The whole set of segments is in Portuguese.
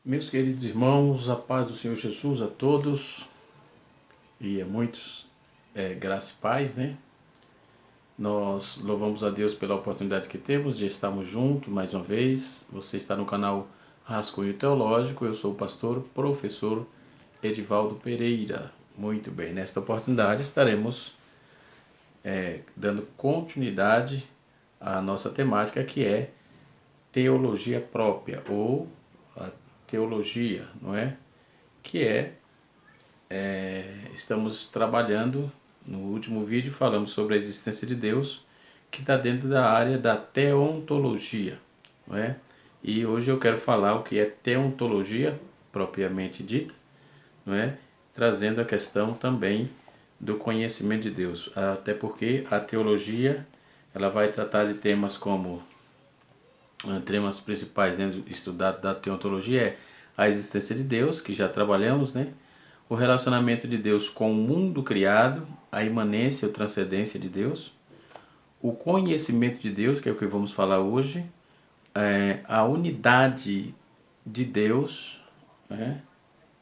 Meus queridos irmãos, a paz do Senhor Jesus a todos e a muitos, graça e paz, né? Nós louvamos a Deus pela oportunidade que temos de estarmos juntos mais uma vez. Você está no canal Rascunho Teológico, eu sou o pastor, professor Edivaldo Pereira. Muito bem, nesta oportunidade estaremos dando continuidade à nossa temática que é teologia própria ou a teologia, não é? Que estamos trabalhando, no último vídeo falamos sobre a existência de Deus, que está dentro da área da teontologia, não é? E hoje eu quero falar o que é teontologia, propriamente dita, não é? Trazendo a questão também do conhecimento de Deus, até porque a teologia ela vai tratar de temas como temas principais dentro do estudado da teontologia é a existência de Deus, que já trabalhamos, né? O relacionamento de Deus com o mundo criado, a imanência ou transcendência de Deus, o conhecimento de Deus, que é o que vamos falar hoje, a unidade de Deus, né?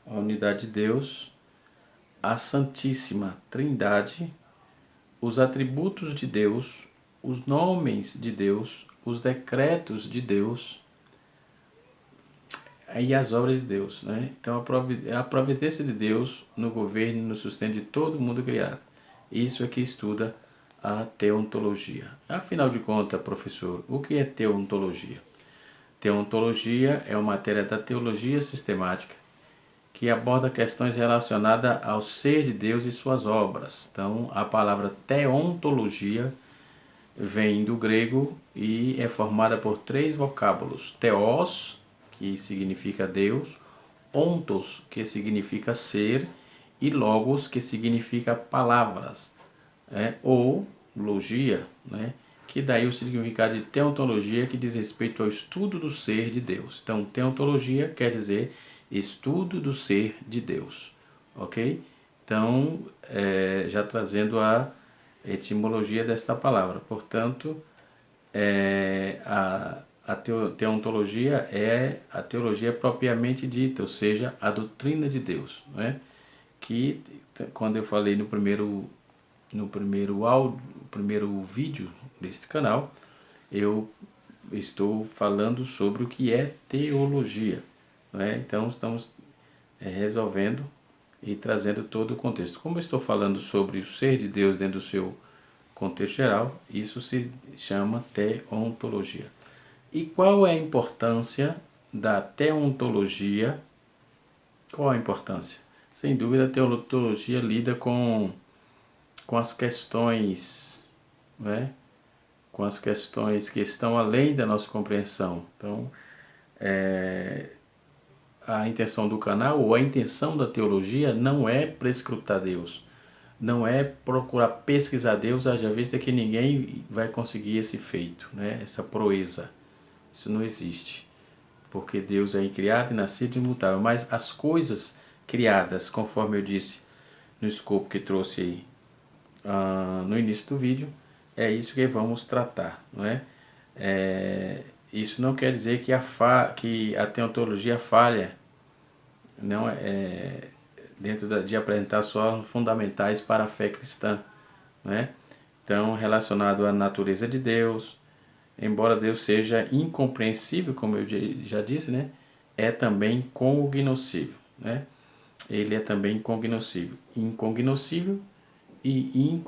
A unidade de Deus, a Santíssima Trindade, os atributos de Deus, os nomes de Deus, os decretos de Deus e as obras de Deus, né? Então a providência de Deus no governo e no sustento de todo o mundo criado. Isso é que estuda a teontologia. Afinal de contas, professor, o que é teontologia? Teontologia é uma matéria da teologia sistemática que aborda questões relacionadas ao ser de Deus e suas obras. Então, a palavra teontologia vem do grego e é formada por três vocábulos: theos, que significa Deus, ontos, que significa ser, e logos, que significa palavras, ou logia, né? Que daí o significado de teontologia, que diz respeito ao estudo do ser de Deus. Então, teontologia quer dizer estudo do ser de Deus, ok? Então, já trazendo a etimologia desta palavra. Portanto, a teontologia é a teologia propriamente dita, ou seja, a doutrina de Deus, né? Que quando eu falei no primeiro vídeo deste canal, eu estou falando sobre o que é teologia, né? Então estamos resolvendo e trazendo todo o contexto. Como eu estou falando sobre o ser de Deus dentro do seu contexto geral, isso se chama teontologia. E qual é a importância da teontologia? Qual a importância? Sem dúvida, a teontologia lida com as questões, né? Com as questões que estão além da nossa compreensão. Então, a intenção do canal, ou a intenção da teologia, não é prescrutar Deus, não é procurar pesquisar Deus, haja vista que ninguém vai conseguir esse feito, né? Essa proeza. Isso não existe, porque Deus é incriado e nascido e imutável. Mas as coisas criadas, conforme eu disse no escopo que trouxe aí no início do vídeo, é isso que vamos tratar, não é? Isso não quer dizer que a teontologia falha, não de apresentar só fundamentais para a fé cristã, né? Então, relacionado à natureza de Deus, embora Deus seja incompreensível, como eu já disse, né? É também cognoscível, né? Ele é também cognoscível, incognoscível e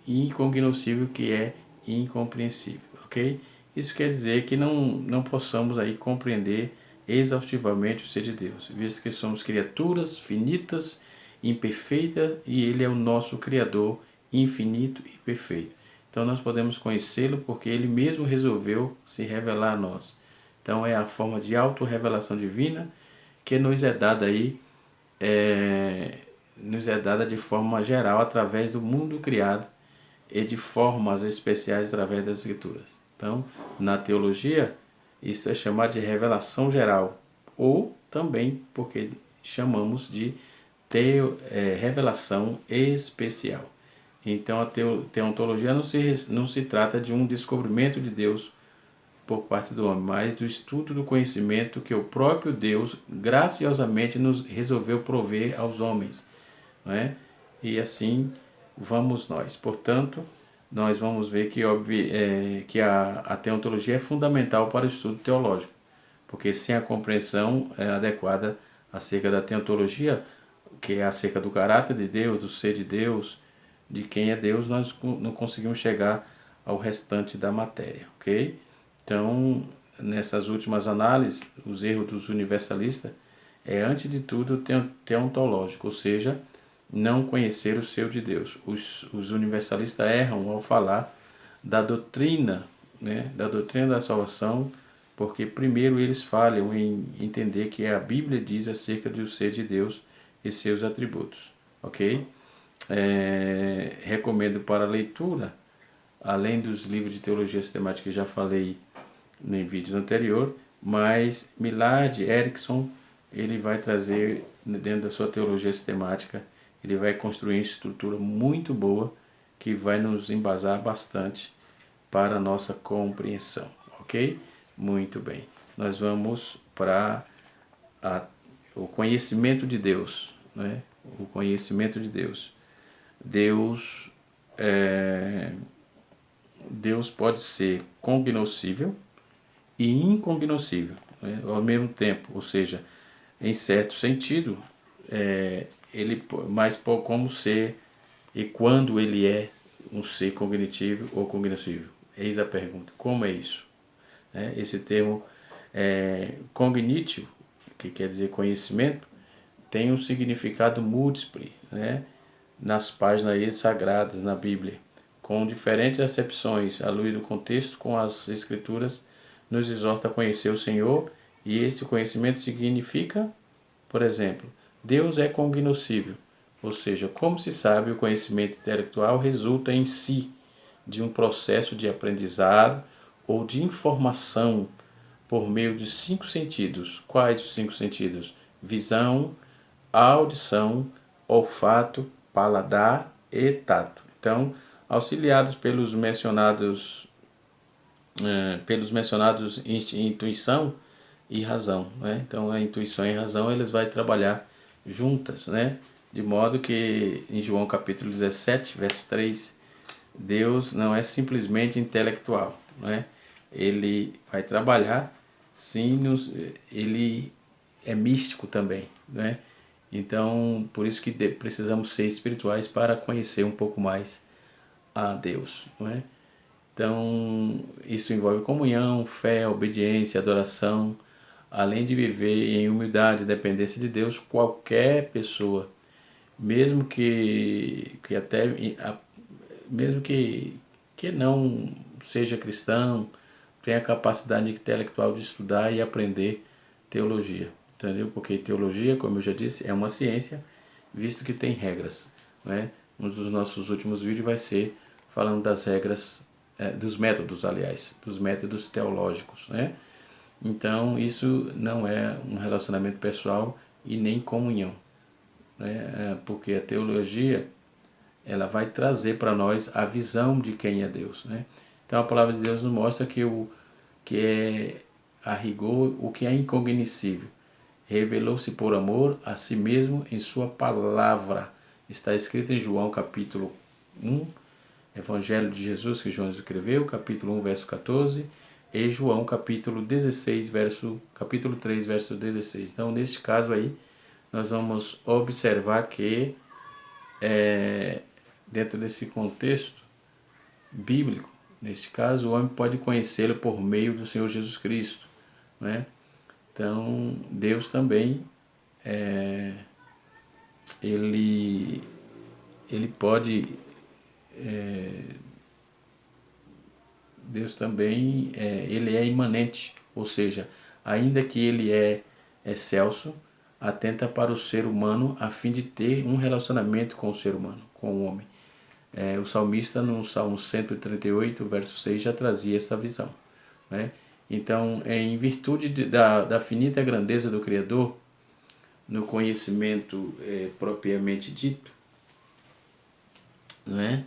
incognoscível, que é incompreensível, ok? Isso quer dizer que não possamos aí compreender exaustivamente o ser de Deus, visto que somos criaturas finitas, imperfeitas, e Ele é o nosso Criador infinito e perfeito. Então nós podemos conhecê-lo porque Ele mesmo resolveu se revelar a nós. Então é a forma de autorrevelação divina que nos é dada aí, nos é dada de forma geral através do mundo criado e de formas especiais através das Escrituras. Então, na teologia, isso é chamado de revelação geral, ou também porque chamamos de revelação especial. Então, a teontologia não se trata de um descobrimento de Deus por parte do homem, mas do estudo do conhecimento que o próprio Deus graciosamente nos resolveu prover aos homens, não é? E assim vamos nós. Portanto, nós vamos ver que, que a teontologia é fundamental para o estudo teológico, porque sem a compreensão adequada acerca da teontologia, que é acerca do caráter de Deus, do ser de Deus, de quem é Deus, nós não conseguimos chegar ao restante da matéria, ok? Então, nessas últimas análises, os erros dos universalistas é, antes de tudo, teontológico, ou seja, não conhecer o ser de Deus. Os universalistas erram ao falar da doutrina, né, da doutrina da salvação, porque primeiro eles falham em entender que a Bíblia diz acerca do ser de Deus e seus atributos, ok? Recomendo para leitura, além dos livros de teologia sistemática que já falei em vídeos anteriores, mas Millard Erickson, ele vai trazer dentro da sua teologia sistemática, ele vai construir uma estrutura muito boa que vai nos embasar bastante para a nossa compreensão, ok? Muito bem. Nós vamos para o conhecimento de Deus, né? O conhecimento de Deus. Deus pode ser cognoscível e incognoscível, né, ao mesmo tempo, ou seja, em certo sentido, mas como ser e quando ele é um ser cognitivo ou cognoscível. Eis a pergunta, como é isso? Esse termo cognitio, que quer dizer conhecimento, tem um significado múltiplo, né, nas páginas sagradas na Bíblia, com diferentes acepções, à luz do contexto com as Escrituras, nos exorta a conhecer o Senhor, e este conhecimento significa, por exemplo, Deus é cognoscível, ou seja, como se sabe, o conhecimento intelectual resulta em si de um processo de aprendizado ou de informação por meio de 5 sentidos. Quais os 5 sentidos? Visão, audição, olfato, paladar e tato. Então, auxiliados pelos mencionados intuição e razão, né? Então, a intuição e a razão eles vão trabalhar juntas, né? De modo que em João capítulo 17, verso 3, Deus não é simplesmente intelectual, né? Ele vai trabalhar, sim, ele é místico também, né? Então, por isso que precisamos ser espirituais para conhecer um pouco mais a Deus, não é? Então, isso envolve comunhão, fé, obediência, adoração, além de viver em humildade e dependência de Deus. Qualquer pessoa, mesmo mesmo que não seja cristão, tem a capacidade intelectual de estudar e aprender teologia, entendeu? Porque teologia, como eu já disse, é uma ciência, visto que tem regras, né? Um dos nossos últimos vídeos vai ser falando das regras, dos métodos teológicos, né? Então, isso não é um relacionamento pessoal e nem comunhão, né? Porque a teologia, ela vai trazer para nós a visão de quem é Deus, né? Então, a palavra de Deus nos mostra que é, a rigor, o que é incognoscível. Revelou-se por amor a si mesmo em sua palavra. Está escrito em João capítulo 1, Evangelho de Jesus que João escreveu, capítulo 1, verso 14, e João capítulo 16, capítulo 3, verso 16. Então, neste caso aí, nós vamos observar que dentro desse contexto bíblico, neste caso, o homem pode conhecê-lo por meio do Senhor Jesus Cristo, né? Então, Deus também, ele pode, Deus também, ele é imanente, ou seja, ainda que ele é excelso, atenta para o ser humano a fim de ter um relacionamento com o ser humano, com o homem. O salmista no Salmo 138, verso 6, já trazia essa visão, né? Então, em virtude da finita grandeza do Criador, no conhecimento propriamente dito, né?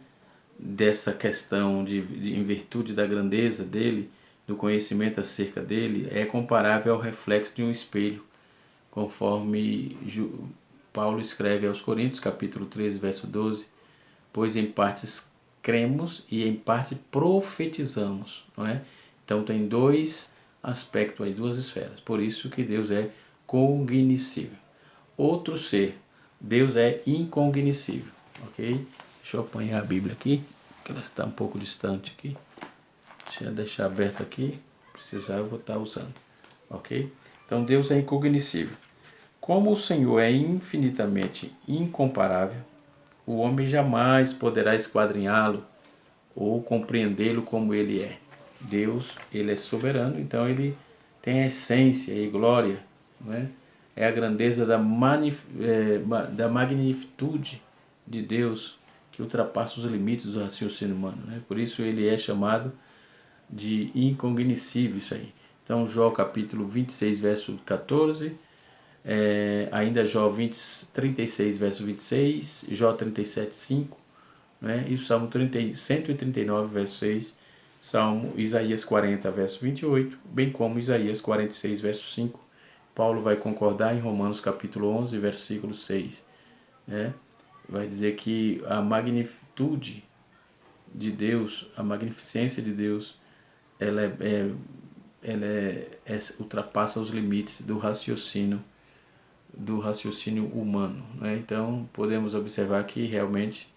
Dessa questão em virtude da grandeza dele, do conhecimento acerca dele é comparável ao reflexo de um espelho, conforme Paulo escreve aos Coríntios, capítulo 13, verso 12, pois em partes cremos e em parte profetizamos, não é? Então tem dois aspectos aí, duas esferas, por isso que Deus é cognoscível. Outro ser, Deus é incognoscível, ok? Deixa eu apanhar a Bíblia aqui, que ela está um pouco distante aqui. Deixa eu deixar aberto aqui, se precisar eu vou estar usando, ok? Então Deus é incognoscível. Como o Senhor é infinitamente incomparável, o homem jamais poderá esquadrinhá-lo ou compreendê-lo como ele é. Deus, ele é soberano, então ele tem a essência e glória, não é? É a grandeza da magnitude de Deus que ultrapassa os limites do raciocínio humano, né? Por isso ele é chamado de incognoscível, isso aí. Então Jó capítulo 26, verso 14, ainda Jó 36, verso 26, Jó 37, 5, né? E o Salmo 139, verso 6, Salmo Isaías 40, verso 28, bem como Isaías 46, verso 5. Paulo vai concordar em Romanos capítulo 11, versículo 6, né? Vai dizer que a magnitude de Deus, a magnificência de Deus, ela ultrapassa os limites do raciocínio humano, né? Então podemos observar que realmente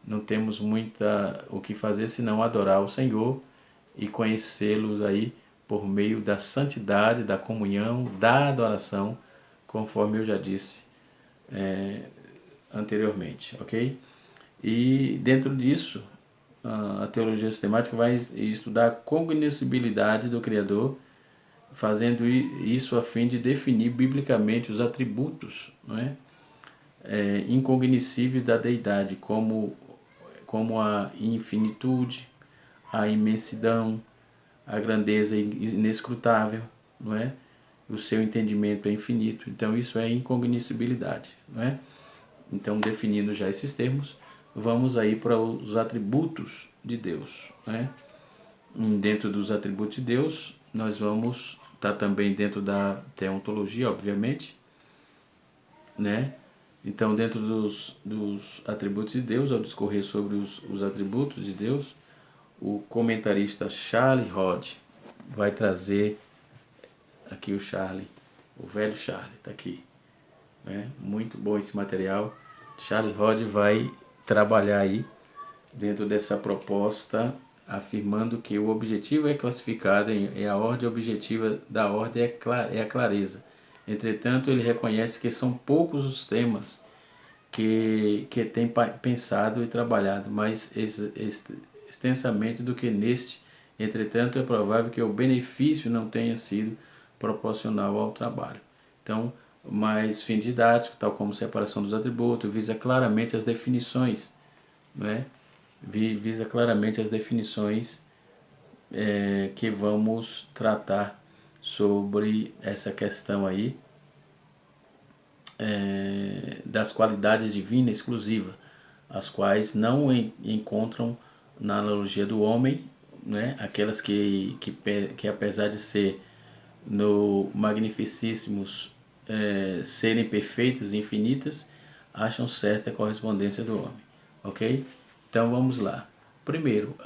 não temos muita o que fazer senão adorar o Senhor e conhecê-los aí por meio da santidade, da comunhão, da adoração, conforme eu já disse anteriormente, ok? E dentro disso, a teologia sistemática vai estudar a cognoscibilidade do Criador, fazendo isso a fim de definir biblicamente os atributos, não é? Incognoscíveis da deidade, como a infinitude, a imensidão, a grandeza inescrutável, não é? O seu entendimento é infinito. Então isso é incognoscibilidade, não é? Então, definindo já esses termos, vamos aí para os atributos de Deus, né? Dentro dos atributos de Deus, nós vamos estar também dentro da teontologia, obviamente, né? Então, dentro dos atributos de Deus, ao discorrer sobre os atributos de Deus, o comentarista Charlie Rod vai trazer aqui o velho Charlie, está aqui, né? Muito bom esse material. Charlie Rod vai trabalhar aí dentro dessa proposta, afirmando que o objetivo é classificado em a ordem objetiva da ordem é a clareza. Entretanto, ele reconhece que são poucos os temas que tem pensado e trabalhado mais extensamente do que neste. Entretanto, é provável que o benefício não tenha sido proporcional ao trabalho. Então, mais fim didático, tal como separação dos atributos, visa claramente as definições, né? Visa claramente as definições que vamos tratar sobre essa questão aí das qualidades divinas exclusivas, as quais não encontram na analogia do homem, né? Aquelas que apesar de ser no Magnificíssimos serem perfeitas e infinitas, acham certa a correspondência do homem, ok? Então vamos lá. Primeiro,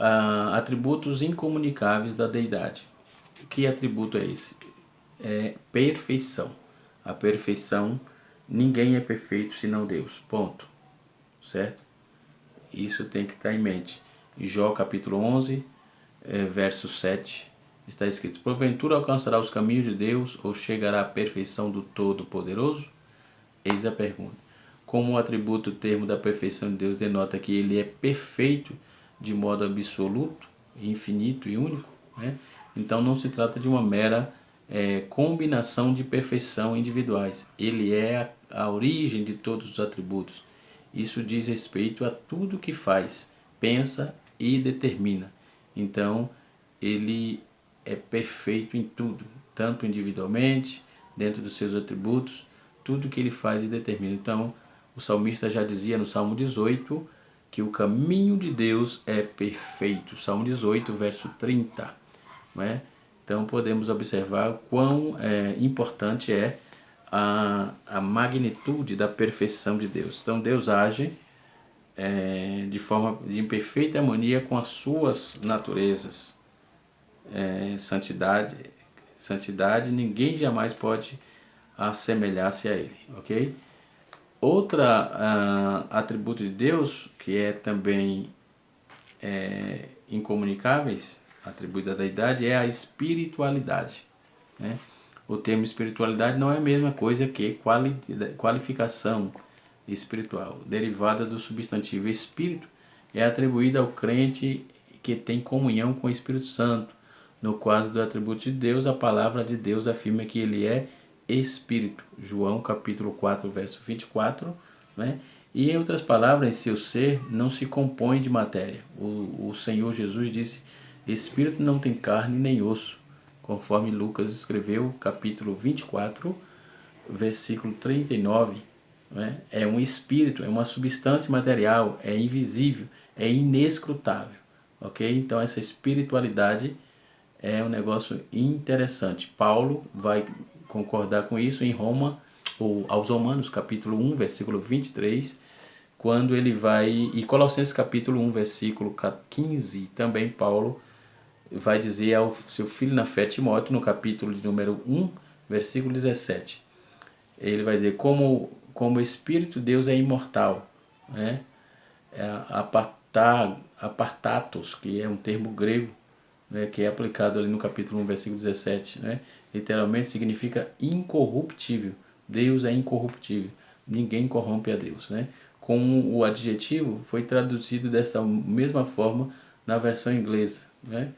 atributos incomunicáveis da deidade. Que atributo é esse? É perfeição. A perfeição, ninguém é perfeito senão Deus, ponto, certo? Isso tem que estar em mente. Jó capítulo 11, verso 7, está escrito: porventura alcançará os caminhos de Deus ou chegará à perfeição do Todo-Poderoso? Eis a pergunta. Como o atributo, o termo da perfeição de Deus denota que ele é perfeito de modo absoluto, infinito e único, né? Então não se trata de uma mera combinação de perfeição individuais. Ele é a origem de todos os atributos. Isso diz respeito a tudo que faz, pensa e determina. Então, ele é perfeito em tudo, tanto individualmente, dentro dos seus atributos, tudo que ele faz e determina. Então, o salmista já dizia no Salmo 18 que o caminho de Deus é perfeito. Salmo 18, verso 30. Não é? Então podemos observar quão importante é a magnitude da perfeição de Deus. Então Deus age em perfeita harmonia com as suas naturezas. Santidade, ninguém jamais pode assemelhar-se a Ele, ok? Outra atributo de Deus, que é também incomunicáveis, atributo da deidade, é a espiritualidade, né? O termo espiritualidade não é a mesma coisa que qualificação espiritual. Derivada do substantivo espírito, é atribuída ao crente que tem comunhão com o Espírito Santo. No caso do atributo de Deus, a palavra de Deus afirma que ele é Espírito. João capítulo 4, verso 24, né? E em outras palavras, em seu ser não se compõe de matéria. O Senhor Jesus disse: Espírito não tem carne nem osso, conforme Lucas escreveu, capítulo 24, versículo 39. Né? É um espírito, é uma substância material, é invisível, é inescrutável. Ok? Então essa espiritualidade é um negócio interessante. Paulo vai concordar com isso em Roma, ou aos Romanos, capítulo 1, versículo 23, quando ele vai, e Colossenses capítulo 1, versículo 15, também Paulo vai dizer ao seu filho na fé Timóteo, no capítulo de número 1, versículo 17. Ele vai dizer, como o Espírito Deus é imortal, né? Apartatos, que é um termo grego, né, que é aplicado ali no capítulo 1, versículo 17, né? Literalmente significa incorruptível. Deus é incorruptível. Ninguém corrompe a Deus, né? Com o adjetivo foi traduzido desta mesma forma na versão inglesa, né?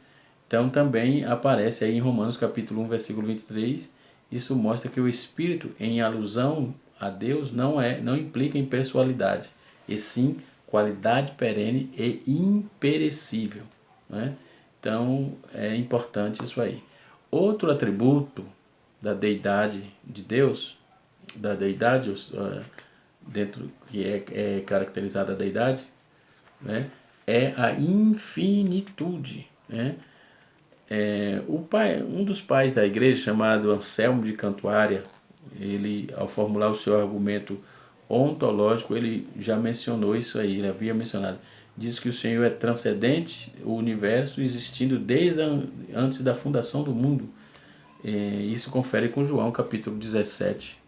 Então também aparece aí em Romanos capítulo 1, versículo 23. Isso mostra que o Espírito, em alusão a Deus, não implica em pessoalidade, e sim qualidade perene e imperecível, né? Então é importante isso aí. Outro atributo da deidade de Deus, da deidade, dentro que é caracterizada a deidade, né, é a infinitude, né? Um dos pais da igreja, chamado Anselmo de Cantuária, ele, ao formular o seu argumento ontológico, ele já mencionou isso aí, ele havia mencionado. Diz que o Senhor é transcendente, o universo existindo desde antes da fundação do mundo. Isso confere com João, capítulo 17,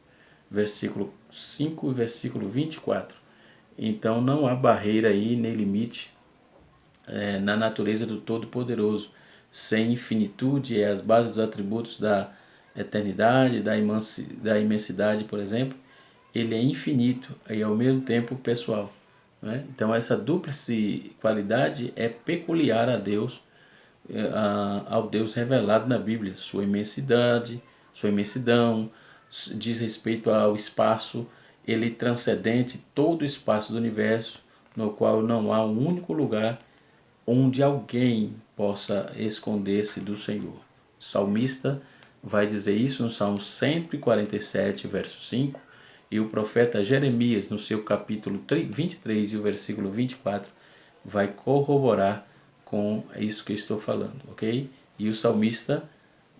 versículo 5 e versículo 24. Então não há barreira aí, nem limite na natureza do Todo-Poderoso. Sem infinitude, as bases dos atributos da eternidade, da imensidade, por exemplo, ele é infinito e ao mesmo tempo pessoal, né? Então essa dúplice qualidade é peculiar a Deus, ao Deus revelado na Bíblia. Sua imensidão, diz respeito ao espaço, ele transcendente todo o espaço do universo, no qual não há um único lugar onde alguém possa esconder-se do Senhor. O salmista vai dizer isso no Salmo 147, verso 5, e o profeta Jeremias, no seu capítulo 23 e o versículo 24, vai corroborar com isso que eu estou falando, ok? E o salmista,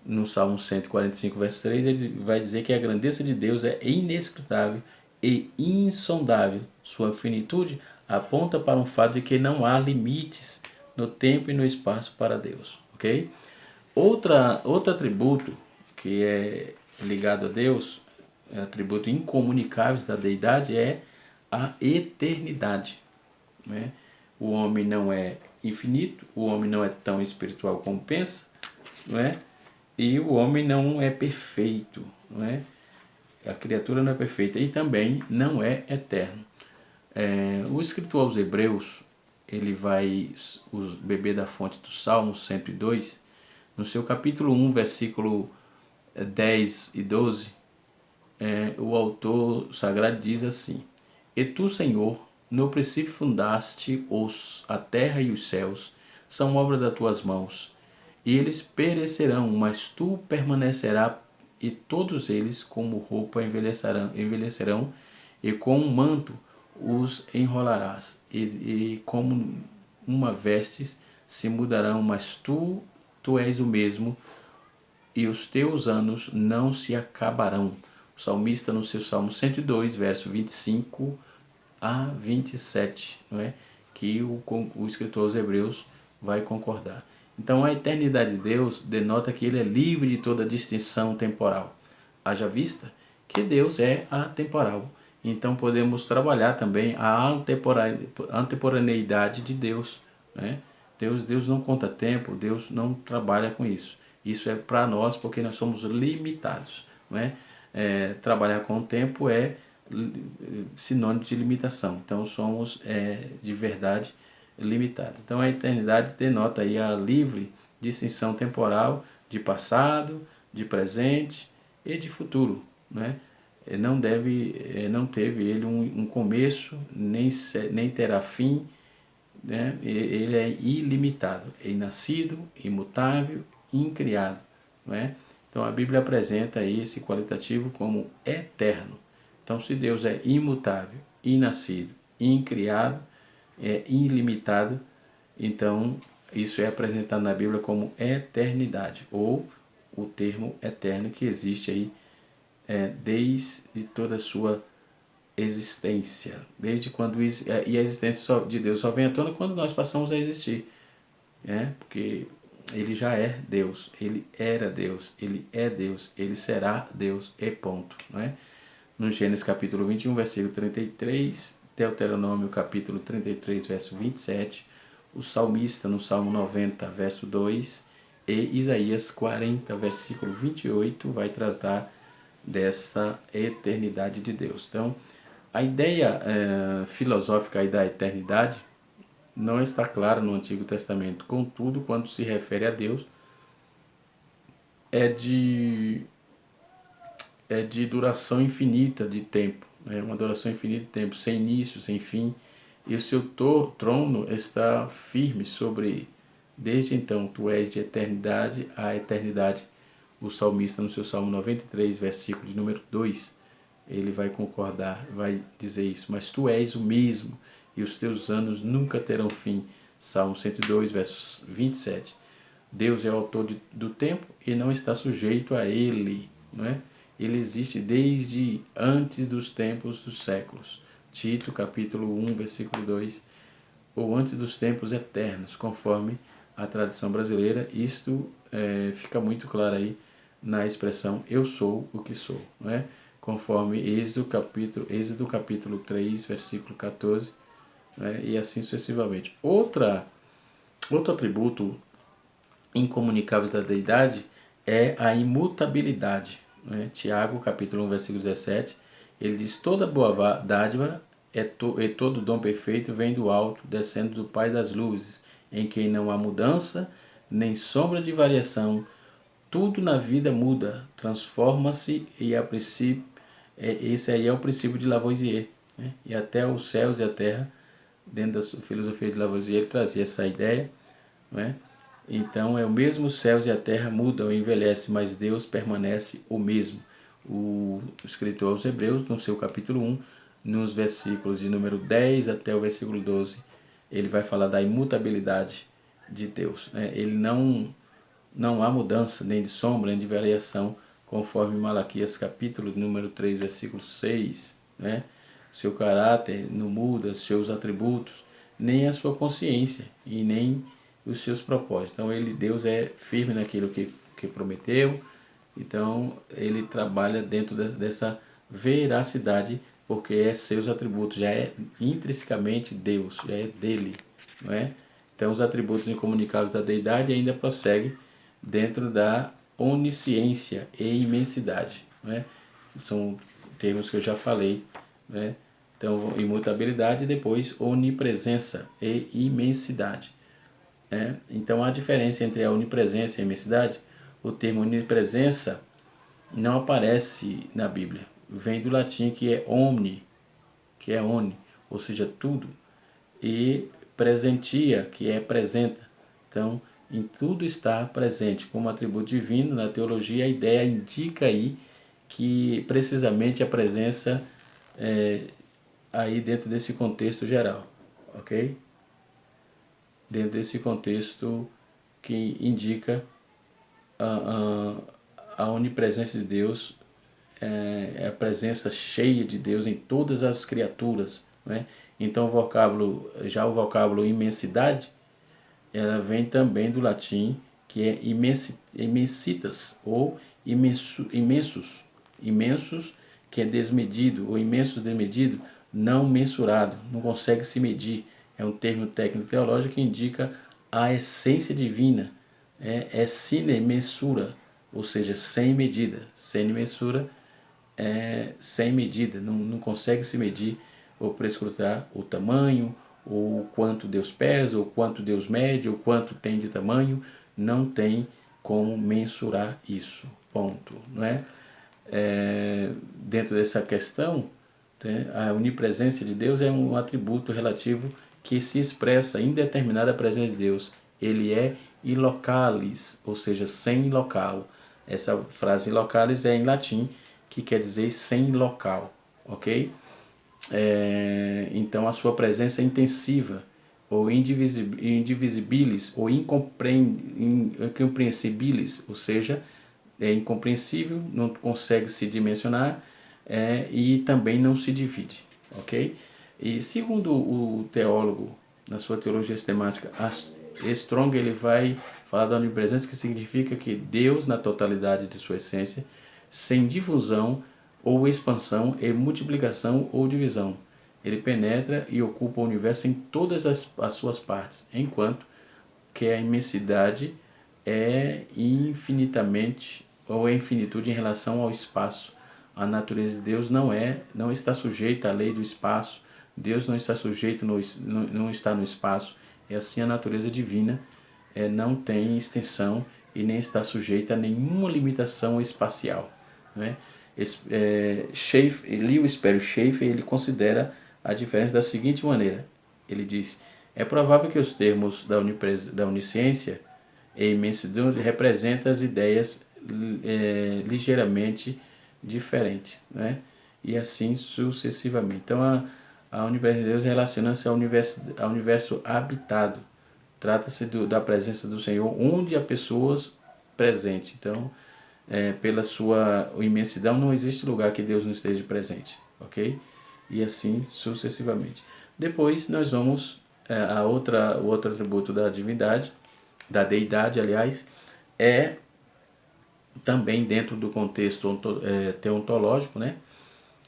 no Salmo 145, verso 3, ele vai dizer que a grandeza de Deus é inescrutável e insondável. Sua finitude aponta para um fato de que não há limites no tempo e no espaço para Deus, ok? Outro atributo que é ligado a Deus, atributo incomunicáveis da deidade, é a eternidade, né? O homem não é infinito, o homem não é tão espiritual como pensa, não é? E o homem não é perfeito, não é? A criatura não é perfeita e também não é eterno. O escritor aos Hebreus, ele vai beber da fonte do Salmo 102, no seu capítulo 1, versículo 10 e 12, o autor sagrado diz assim: E tu, Senhor, no princípio fundaste a terra e os céus, são obra das tuas mãos, e eles perecerão, mas tu permanecerás, e todos eles como roupa envelhecerão, e com um manto os enrolarás, e como uma vestes se mudarão, mas tu és o mesmo, e os teus anos não se acabarão. O salmista no seu Salmo 102, verso 25 a 27, não é? Que o escritor aos Hebreus vai concordar. Então a eternidade de Deus denota que ele é livre de toda distinção temporal. Haja vista que Deus é atemporal. Então podemos trabalhar também a antemporaneidade de Deus, né? Deus não conta tempo, Deus não trabalha com isso. Isso é para nós porque nós somos limitados, né? Trabalhar com o tempo é sinônimo de limitação. Então somos de verdade limitados. Então a eternidade denota aí a livre distinção temporal de passado, de presente e de futuro, né? Não teve ele um começo, nem terá fim, né? Ele é ilimitado, é inascido, imutável, incriado, não é? Então a Bíblia apresenta aí esse qualitativo como eterno. Então se Deus é imutável, inascido, incriado, é ilimitado, então isso é apresentado na Bíblia como eternidade, ou o termo eterno que existe aí desde toda a sua existência, desde quando e a existência de Deus só vem à tona quando nós passamos a existir, né? Porque ele já é Deus, ele era Deus, ele é Deus, ele será Deus e ponto, né? No Gênesis capítulo 21, versículo 33, Deuteronômio capítulo 33, verso 27, o salmista no Salmo 90, verso 2 e Isaías 40, versículo 28 vai tratar dessa eternidade de Deus. Então, a ideia filosófica aí da eternidade não está clara no Antigo Testamento. Contudo, quando se refere a Deus, é de duração infinita de tempo. É uma duração infinita de tempo, sem início, sem fim. E o seu trono está firme sobre... Desde então, tu és de eternidade a eternidade. O salmista, no seu Salmo 93, versículo de número 2, ele vai concordar, vai dizer isso. Mas tu és o mesmo, e os teus anos nunca terão fim. Salmo 102, verso 27. Deus é o autor do tempo e não está sujeito a ele, não é? Ele existe desde antes dos tempos dos séculos. Tito, capítulo 1, versículo 2. Ou antes dos tempos eternos, conforme a tradição brasileira. Isto fica muito claro aí na expressão eu sou o que sou, não é? Conforme Êxodo capítulo 3, versículo 14, né? E assim sucessivamente. Outro atributo incomunicável da deidade é a imutabilidade, né? Tiago, capítulo 1, versículo 17, ele diz: toda boa dádiva e todo dom perfeito vem do alto, descendo do Pai das luzes, em quem não há mudança, nem sombra de variação. Tudo na vida muda, transforma-se e a princípio, esse aí é o princípio de Lavoisier, né? E até os céus e a terra, dentro da filosofia de Lavoisier, ele trazia essa ideia, né? Então é o mesmo céus e a terra mudam, envelhece, mas Deus permanece o mesmo. O escritor aos Hebreus, no seu capítulo 1, nos versículos de número 10 até o versículo 12, ele vai falar da imutabilidade de Deus, né? Ele não há mudança, nem de sombra, nem de variação, conforme Malaquias capítulo número 3, versículo 6, né? Seu caráter não muda, seus atributos, nem a sua consciência e nem os seus propósitos. Então Deus é firme naquilo que prometeu, então ele trabalha dentro dessa veracidade, porque seus atributos, já é intrinsecamente Deus, já é dele, não é? Então os atributos incomunicáveis da deidade ainda prosseguem dentro da onisciência e imensidade, né? São termos que eu já falei, né? Então, imutabilidade e depois onipresença e imensidade, né? Então, a diferença entre a onipresença e a imensidade, o termo onipresença não aparece na Bíblia. Vem do latim que é omni, ou seja, tudo, e presentia, que é presenta. Então, em tudo está presente como atributo divino. Na teologia, a ideia indica aí que precisamente a presença aí dentro desse contexto geral, ok? Dentro desse contexto que indica a onipresença de Deus é a presença cheia de Deus em todas as criaturas, né? Então o vocábulo imensidade, ela vem também do latim, que é imensitas, ou imensos, imensos, que é desmedido, ou imensos desmedido, não mensurado, não consegue se medir. É um termo técnico teológico que indica a essência divina, sine mensura, ou seja, sem medida. Sem mensura é sem medida, não consegue se medir ou prescrutar o tamanho, ou quanto Deus pesa, ou quanto Deus mede, ou quanto tem de tamanho, não tem como mensurar isso, ponto, não é? Dentro dessa questão, né, a onipresença de Deus é um atributo relativo que se expressa em determinada presença de Deus. Ele é ilocalis, ou seja, sem local. Essa frase ilocalis é em latim, que quer dizer sem local, ok? Então a sua presença é intensiva, ou indivisibilis, ou incompreensibilis, ou seja, é incompreensível, não consegue se dimensionar, e também não se divide, ok? E segundo o teólogo, na sua teologia sistemática, Strong, ele vai falar da onipresença, que significa que Deus, na totalidade de sua essência, sem difusão ou expansão e multiplicação ou divisão, ele penetra e ocupa o universo em todas as suas partes, enquanto que a imensidade é infinitamente, ou é infinitude em relação ao espaço. A natureza de Deus não está sujeita à lei do espaço. Deus não está sujeito, não está no espaço. É assim a natureza divina, não tem extensão e nem está sujeita a nenhuma limitação espacial, né? Lewis Perry Schaeffer, ele considera a diferença da seguinte maneira. Ele diz: é provável que os termos da onisciência e imensidão representam as ideias ligeiramente diferentes, né? E assim sucessivamente. Então a onipresença de Deus relaciona-se ao universo habitado. Trata-se da presença do Senhor onde há pessoas presentes. Então, pela sua imensidão, não existe lugar que Deus não esteja presente, ok? E assim sucessivamente. Depois nós vamos o outro atributo da divindade, da deidade, aliás, é também dentro do contexto teontológico, né?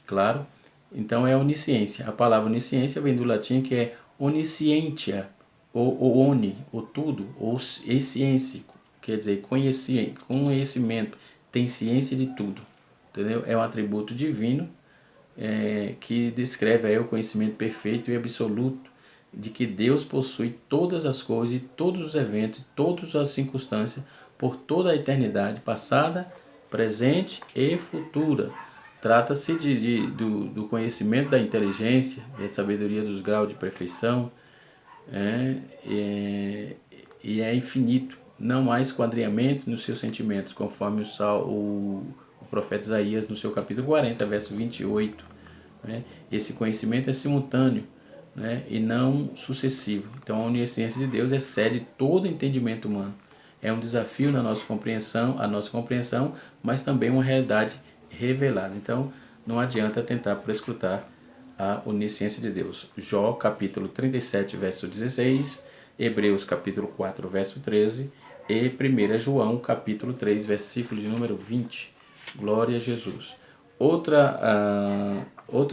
Claro. Então é a onisciência. A palavra onisciência vem do latim, que é oniscientia, ou oni, o tudo, ou ciência, quer dizer conhecimento, tem ciência de tudo, entendeu? É um atributo divino que descreve aí o conhecimento perfeito e absoluto de que Deus possui todas as coisas, e todos os eventos, todas as circunstâncias, por toda a eternidade passada, presente e futura. Trata-se do conhecimento da inteligência, da sabedoria dos graus de perfeição, e é infinito. Não há esquadrinhamento nos seus sentimentos, conforme o profeta Isaías no seu capítulo 40, verso 28. Né? Esse conhecimento é simultâneo, né? E não sucessivo. Então a onisciência de Deus excede todo entendimento humano. É um desafio na nossa compreensão, mas também uma realidade revelada. Então não adianta tentar prescrutar a onisciência de Deus. Jó capítulo 37, verso 16, Hebreus capítulo 4, verso 13 e 1 João capítulo 3, versículo de número 20. Glória a Jesus. Outro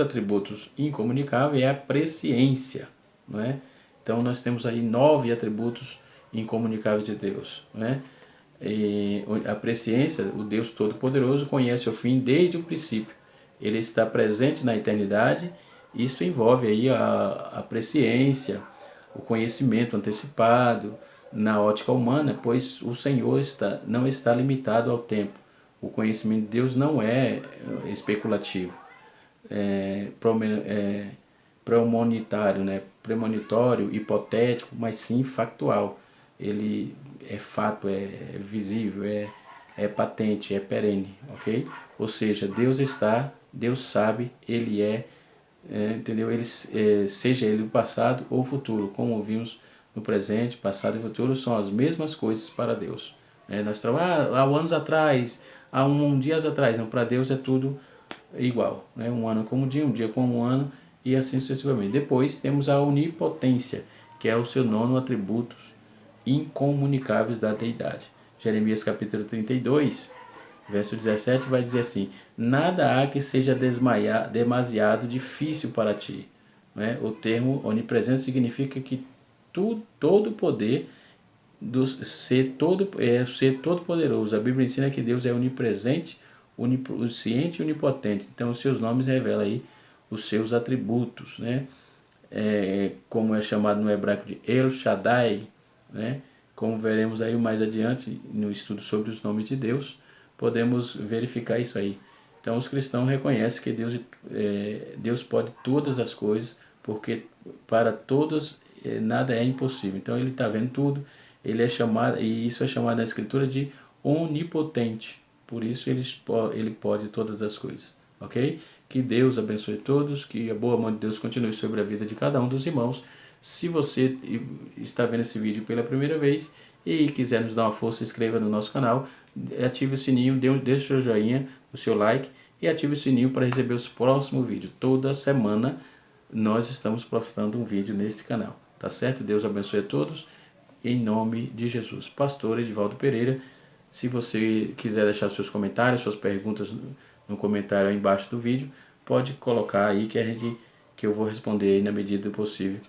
atributo incomunicável é a presciência, não é? Então nós temos aí 9 atributos incomunicáveis de Deus, não é? E a presciência, o Deus Todo-Poderoso, conhece o fim desde o princípio. Ele está presente na eternidade. Isto envolve aí a presciência, o conhecimento antecipado na ótica humana, pois o Senhor não está limitado ao tempo. O conhecimento de Deus não é especulativo, premonitório, né? Premonitório, hipotético, mas sim factual. Ele é fato, é visível, é patente, é perene, ok? Ou seja, Deus sabe, Ele entendeu? Seja Ele o passado ou o futuro, como vimos no presente, passado e futuro são as mesmas coisas para Deus. Nós trabalhamos há anos atrás, há dias atrás. Não, para Deus é tudo igual, né? Um ano como um dia como um ano, e assim sucessivamente. Depois temos a onipotência, que é o seu nono atributo incomunicáveis da deidade. Jeremias capítulo 32, verso 17 vai dizer assim: nada há que seja demasiado difícil para ti. Né? O termo onipresença significa que todo poder ser todo poderoso. A Bíblia ensina que Deus é onipresente, onisciente e onipotente. Então os seus nomes revelam aí os seus atributos, né? Como é chamado no hebraico de El Shaddai, né? Como veremos aí mais adiante no estudo sobre os nomes de Deus, podemos verificar isso aí. Então os cristãos reconhecem que Deus pode todas as coisas, porque para todos nada é impossível. Então ele está vendo tudo, ele é chamado, e isso é chamado na escritura de onipotente. Por isso ele pode todas as coisas, ok? Que Deus abençoe todos, que a boa mão de Deus continue sobre a vida de cada um dos irmãos. Se você está vendo esse vídeo pela primeira vez e quiser nos dar uma força, inscreva no nosso canal, ative o sininho, deixe o seu joinha, o seu like e ative o sininho para receber os próximos vídeos. Toda semana nós estamos postando um vídeo neste canal, tá certo? Deus abençoe a todos, em nome de Jesus. Pastor Edivaldo Pereira. Se você quiser deixar seus comentários, suas perguntas no comentário aí embaixo do vídeo, pode colocar aí que eu vou responder aí na medida do possível,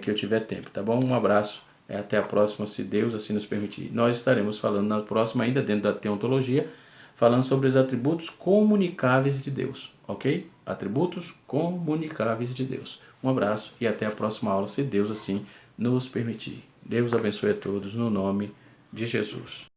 que eu tiver tempo, tá bom? Um abraço, até a próxima, se Deus assim nos permitir. Nós estaremos falando na próxima, ainda dentro da teontologia, falando sobre os atributos comunicáveis de Deus, ok? Atributos comunicáveis de Deus. Um abraço e até a próxima aula, se Deus assim nos permitir. Deus abençoe a todos no nome de Jesus.